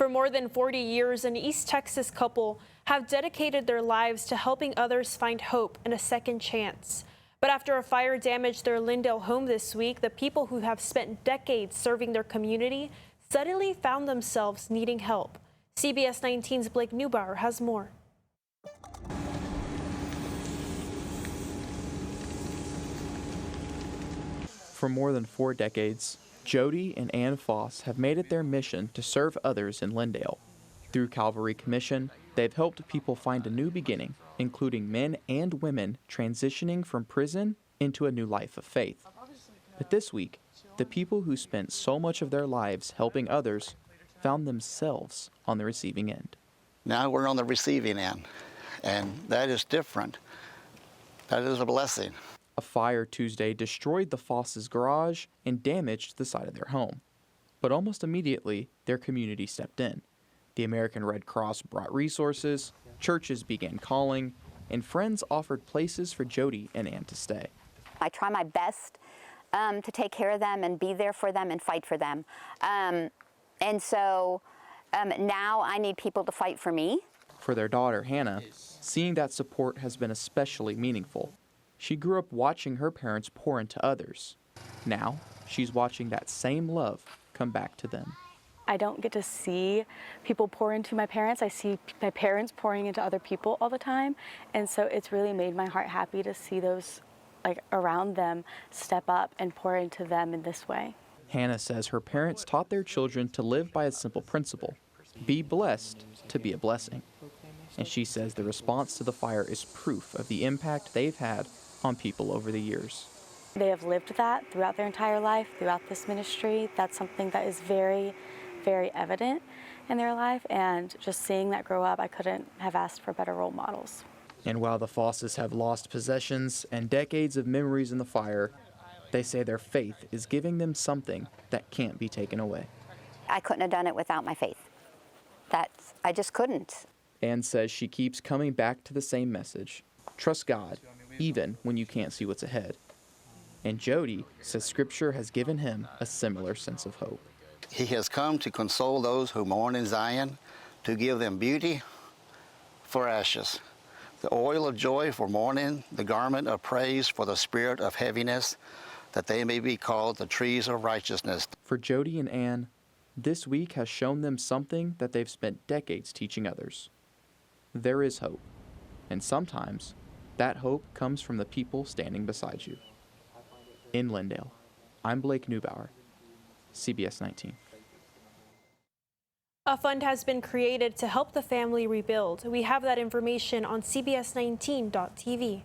For more than 40 years, an East Texas couple have dedicated their lives to helping others find hope and a second chance. But after a fire damaged their Lindale home this week, the people who have spent decades serving their community suddenly found themselves needing help. CBS 19's Blake Neubauer has more. For more than 4 decades, Jody and Ann Foss have made it their mission to serve others in Lindale. Through Calvary Commission, they've helped people find a new beginning, including men and women transitioning from prison into a new life of faith. But this week, the people who spent so much of their lives helping others found themselves on the receiving end. Now we're on the receiving end, and that is different. That is a blessing. A fire Tuesday destroyed the Fosses' garage and damaged the side of their home. But almost immediately, their community stepped in. The American Red Cross brought resources, churches began calling, and friends offered places for Jody and Ann to stay. I try my best to take care of them and be there for them and fight for them. And so now I need people to fight for me. For their daughter, Hannah, seeing that support has been especially meaningful. She grew up watching her parents pour into others. Now, she's watching that same love come back to them. I don't get to see people pour into my parents. I see my parents pouring into other people all the time. And so it's really made my heart happy to see those around them step up and pour into them in this way. Hannah says her parents taught their children to live by a simple principle: be blessed to be a blessing. And she says the response to the fire is proof of the impact they've had on people over the years. They have lived that throughout their entire life, throughout this ministry. That's something that is very, very evident in their life, and just seeing that grow up, I couldn't have asked for better role models. And while the Fosses have lost possessions and decades of memories in the fire, they say their faith is giving them something that can't be taken away. I couldn't have done it without my faith. I just couldn't. Ann says she keeps coming back to the same message: trust God, even when you can't see what's ahead. And Jody says Scripture has given him a similar sense of hope. He has come to console those who mourn in Zion, to give them beauty for ashes, the oil of joy for mourning, the garment of praise for the spirit of heaviness, that they may be called the trees of righteousness. For Jody and Ann, this week has shown them something that they've spent decades teaching others. There is hope, and sometimes that hope comes from the people standing beside you. In Lindale, I'm Blake Neubauer, CBS 19. A fund has been created to help the family rebuild. We have that information on CBS19.tv.